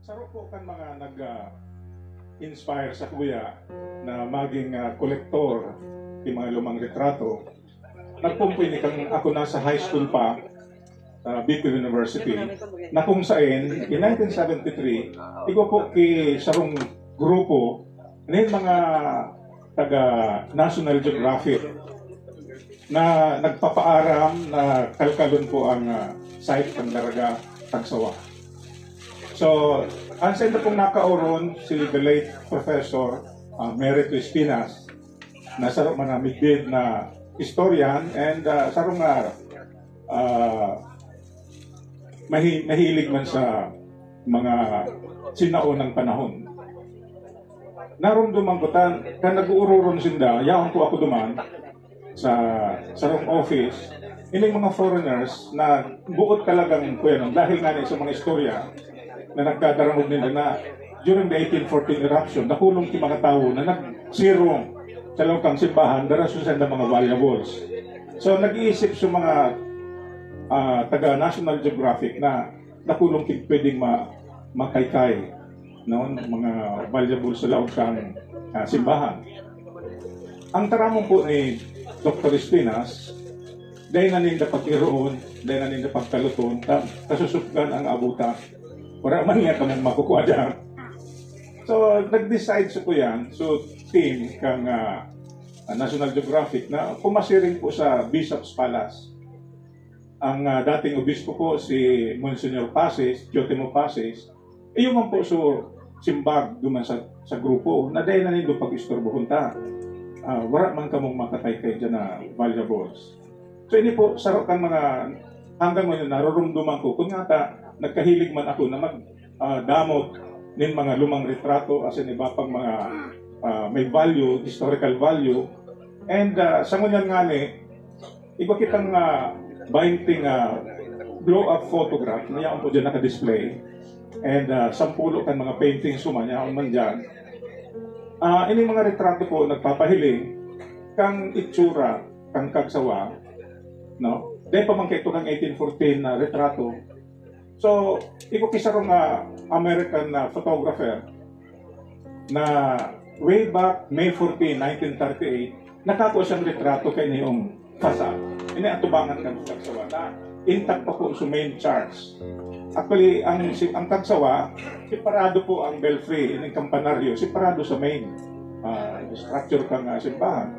Saro po kan mga nag-inspire sa kuya na maging kolektor ng mga lumang retrato. Nagpumpuy ni kang ako nasa high school pa sa Bicol University na kung saan in 1973 iko po ki sarong grupo ng mga taga National Geographic na nagpapaaram na kalkalon po ang site ng Daraga Tagsawa. So, ansa na pong nakauron si the late Professor Merito Espinas na sarong manamigdid na historian and sarong mahilig man sa mga sinaunang panahon. Narumduman ko kan nag-uururon sinda, yaon ko ako duman sa sarong office, ining mga foreigners na buot talagang kuya dahil nga sa mga istorya na nagkadarangog nila na during the 1814 eruption, nakulong ti mga tao na nagsirong sa lawkang simbahan, daraso sa mga valuables. So, nag-iisip sa mga taga National Geographic na nakulong ti pwedeng makaykay noon, mga valuables sa lawkang simbahan. Ang taramong po ni Dr. Espinas, dahil na ninda pag-iroon, dahil na ninda pagkaluton, kasusupgan ang abuta. Wala man niya kamang makukuha dyan. So, nag-decide sa kuyan, so team kang National Geographic na pumasiring po sa Bishop's Palace. Ang dating obispo po si Monsignor Pases, Giotimo Pases, yung man po so simbag duman sa grupo na dahil na nindo pag-istorbohon ta. Wala man kamong makatay kayo dyan na valuables. So, ini po, sarap kang mga hanggang ngayon narurumduman ko kung nga ta nagkahilig man ako na magdamot ng mga lumang retrato as in iba pang mga may value, historical value. And sa ngunyan nga iba kitang binding blow-up photograph na yan po dyan naka-display. And 10 kan mga paintings sumanya man dyan. Ining mga retrato po nagpapahiling kang itsura, kang kagsawa, no? Dahil pa man kayo kang 1814 na retrato. So, iko kisarong American photographer na way back May 14, 1938, nakakuha siyang retrato kay niyong fasad. Ini atubangan kang kagsawa na intact pa po sa main charts. Actually, ang kagsawa, separado po ang belfry, yung kampanaryo, separado sa main structure kang simbahan.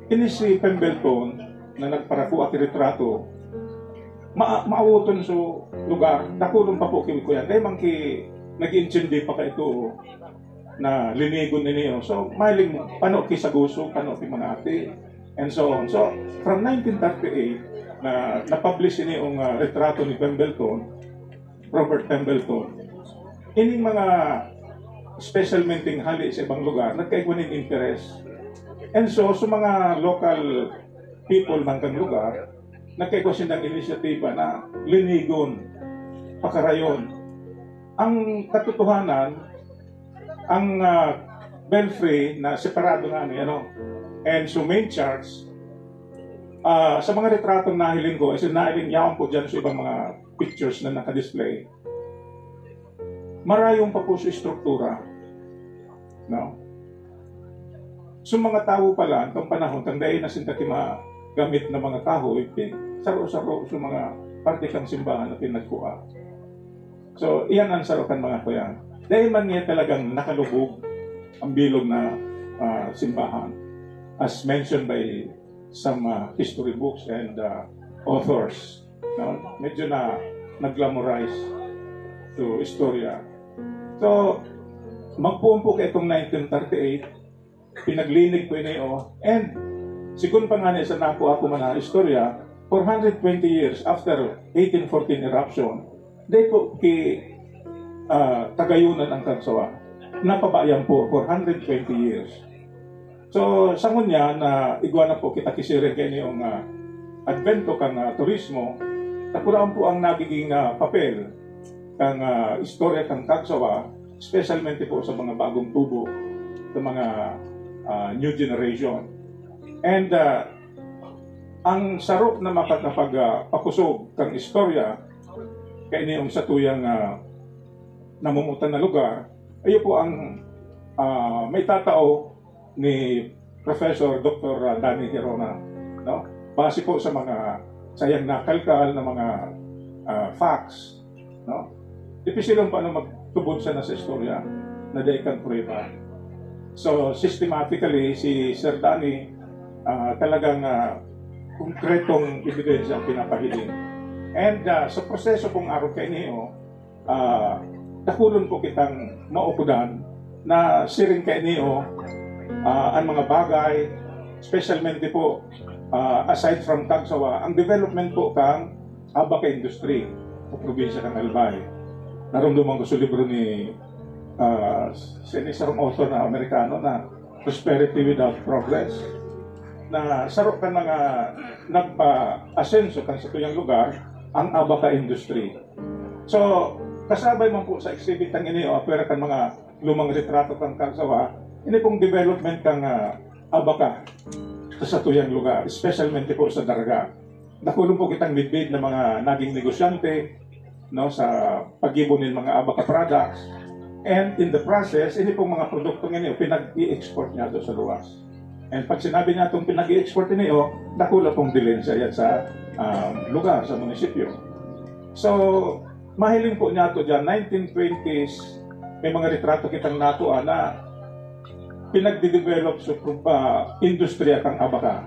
Ini si Pembleton na nagparako at retrato, maawuton sa lugar, nakulong pa po kimi kuya. Dahil man nag-intindi pa ka ito na linigon ninyo. So, mahiling pano ki sa guso, pano ki mga ate, and so on. So, from 1938, na na-publish ini yung retrato ni Pembleton, Robert Pembleton. Ining mga special minting hali sa ibang lugar, nagkaiguanin interest. And so, sa mga local people man kang lugar, nagkaigwasin ng inisyatiba na linigon, pakarayon. Ang katotohanan, ang belfry na separado nga and so main charts, sa mga retratong nahiling ko, nahiling yaon po dyan sa ibang mga pictures na nakadisplay, marayong pa po sa struktura. No? So mga tao pala, itong panahon, tandayin na sintaki gamit na mga kahoy, saro-saro sa mga parte kang simbahan na pinagkuha. So, iyan ang sarokan mga kuya. Dahil man niya talagang nakalubog ang bilog na simbahan, as mentioned by some history books and authors. No? Medyo na nag-glamorize to istorya. So, magpumpo ka itong 1938, pinaglinig ko iniyo, and sigun pa nga niya sa nakuha ko man na istorya, 420 years after 1814 eruption, dahil po tagayunan ang kagsawa. Napabayan po 420 years. So, sa ngunya na iguana po kita kisirin kayo yung advento kang turismo, takuraan po ang nagiging papel kang istorya kang kagsawa, specialmente po sa mga bagong tubo, sa mga new generation. And ang sarap na makakapagpakusog kang istorya kay niyong sa tuyang namumutan na lugar, ayo po ang may tatao ni Professor Dr. Danny Hirona, no? Base po sa mga sayang nakalkal na mga facts, no? Dipisilong pa na magtubod siya na sa istorya na they can prove. So systematically si Sir Danny talagang konkretong ebidensya ang pinapahiling. And sa proseso kong araw kay niyo, takulon po kitang maukudan na siring kay niyo ang mga bagay, specialmente po aside from Tagsawa, ang development po kang abaka industry sa probinsya ng Albay. Narumduman ko sa libro ni isang author na Amerikano na Prosperity Without Progress, na sarap ka mga nagpa-asenso kan sa tuyang lugar ang abaka industry. So, kasabay man po sa exhibit ang ini o apera kan mga lumang retrato kang Tagsawa, ini pong development kang abaka sa tuyang lugar, especialmente po sa Daraga. Nakulong po kitang midbid na mga naging negosyante, no, sa pag-ibon ng mga abaka products. And in the process, ini pong mga produktong ini pinag-i-export niya doon sa luwas. And pag sinabi niya itong pinag-i-export niyo, nakula pong bilhin siya yan sa lugar, sa munisipyo. So, mahiling po niya ito dyan, 1920s, may mga retrato kitang natuan na pinagde-develop sa industriya kang abaka.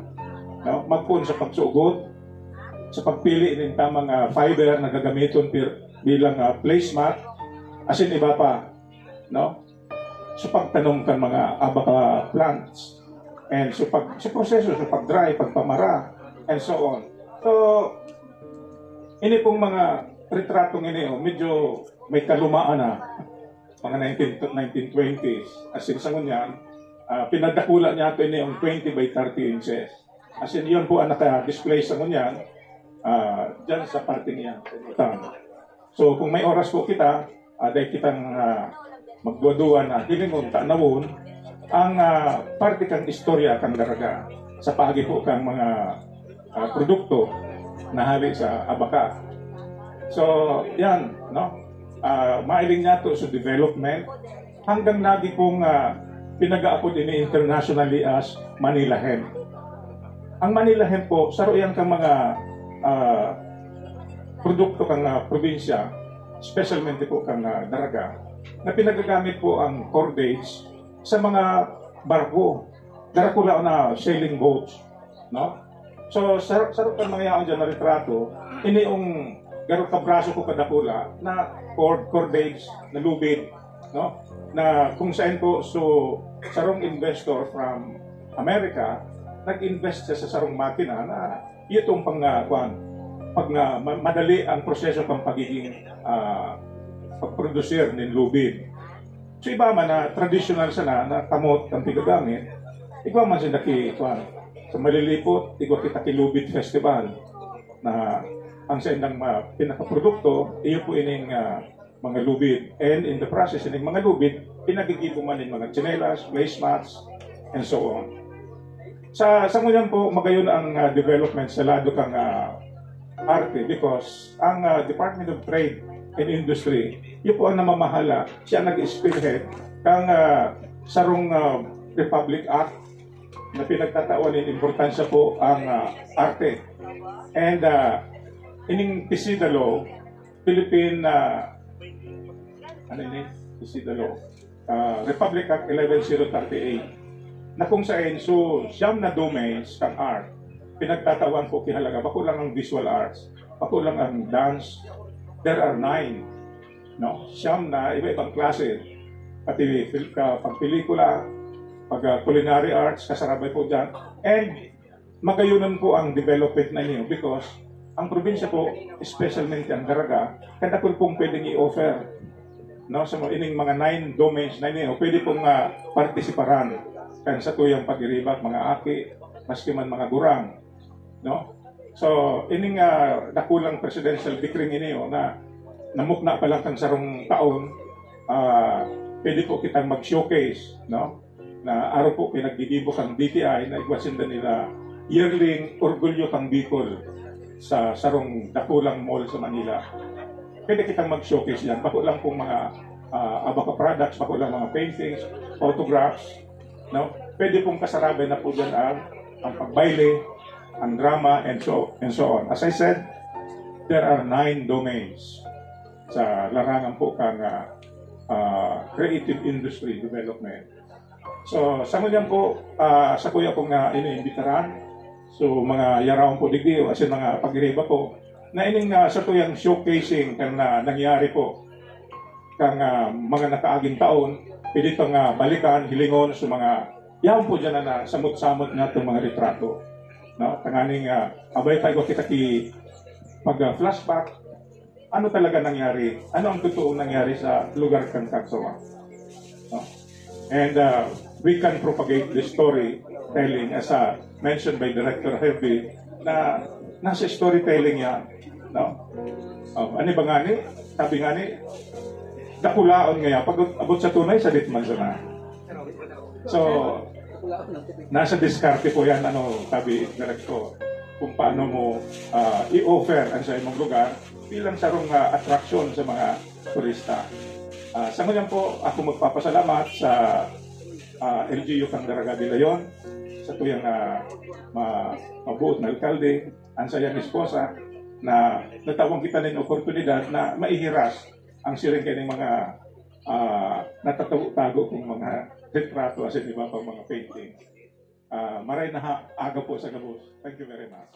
No? Magpun sa pagsugot, sa pagpili ng tamang fiber na gagamiton bilang placemat, as in iba pa, no? Sa pagtanom kan mga abaka plants, and sa proseso, sa pag-dry, pagpamara, and so on. So, ini pong mga retratong ini, medyo may kalumaan na, mga 1920s, as in sa ngunyan, pinagdakula niya ito ini yung 20 by 30 inches. As in, yun po ang naka-display sa ngunyan, dyan sa parting yan. So, kung may oras po kita, dahil kitang magduwa-duwa na hilingon, tanawon, ang parte kang istorya kang Daraga sa pagi po kang mga produkto na hali sa abaka. So, yan, no? Mailing niya to sa development hanggang lagi pong pinag-aapod ini internationally as Manila Hemp. Ang Manila Hemp po, saruyan kang mga produkto kang probinsya, specialmente po kang Daraga, na pinagagamit po ang cordage sa mga barko. Darakula na sailing boats, no? So, sarap kang mga yaon dyan na retrato, ini yung garot ka braso ko kadakula na cordage, na lubid, no? Na kung saan po, so, sarong investor from America, nag-invest siya sa sarong makina na itong madali ang proseso pang pagiging pag-producer ng lubid. So iba man na traditional siya na kamot ang pigagamit, iba man siya sa malilipot, igwa kita kilubid festival na ang sa indang pinakaprodukto, iyo po ining mga lubid. And in the process, ining mga lubid, pinagigibo man ng mga tsinelas, placemats, and so on. Sa ngunyan po, magayon ang development sa lado kang arte because ang Department of Trade and Industry, yun po ang namamahala, siya nag-spearhead kang sarong Republic Act na pinagtatawan ng importansya po ang arte. And ining PISIDA Law, Philippine PISIDA Law, Republic Act 11038, na kung saan so siyam na domains kang art pinagtatawan po kihalaga. Bako lang ang visual arts, bako lang ang dance. There are 9, no? Siyam na iba-ibang klase. Pati pagpelikula, pag-culinary arts, kasarabay po dyan. And magayunan po ang development na niyo because ang probinsya po, especially ang Daraga, kada po pong pwedeng i-offer, no? Sa ining mga 9 domains na niyo, pwede pong partisiparan kan sa tuyang pag-iribak, mga aki, maski man mga gurang, no? So, ining nakulang presidential decree iniyo na namukna pa lang kang sarong taon, pwede po kitang mag-showcase, no? Na araw po pinagdidibo kang DTI na igwasinda nila yearling Orgulyo kang Bicol sa sarong dakulang mall sa Manila. Pwede kitang mag-showcase yan. Bako lang pong mga Abaca products, pa lang mga paintings, photographs, no? Pwede pong kasarabay na po dyan ang pagbaile, ang drama, and so on. As I said, there are 9 domains sa larangan po kang creative industry development. So, sa ngayon po, sa kuya kong iniimbitaran, so mga yarawang po digdiyo, as in mga pag-iriba po, na ining sa tuyang showcasing kang nangyari po, kang mga nakaaging taon, pwede itong balikan, hilingon sa mga yaw po dyan na samot-samot na itong mga retrato. No? Tanganing, abay tayo kita pag-flashback, ano talaga nangyari? Ano ang totoong nangyari sa lugar kang Cagsawa? No? And we can propagate the storytelling as mentioned by Director Hervey na nasa storytelling niya. No? Ano ba nga ni? Sabi nga ni, dakulaon ngayon, pag abot sa tunay, sa ditman sana. So, nasa diskarte po yan, sabi Director, kung paano mo i-offer ang sa imong lugar bilang sarong attraction sa mga turista. Sa ngayon po, ako magpapasalamat sa LGU kang Daraga de Leon, sa tuyang mabuot na alkalde, ang sayang esposa, na natawang kita ng oportunidad na maihiras ang siring kayo ng mga natatago kong mga retrato as in iba pang mga painting. Maray na aga po sa gabos. Thank you very much.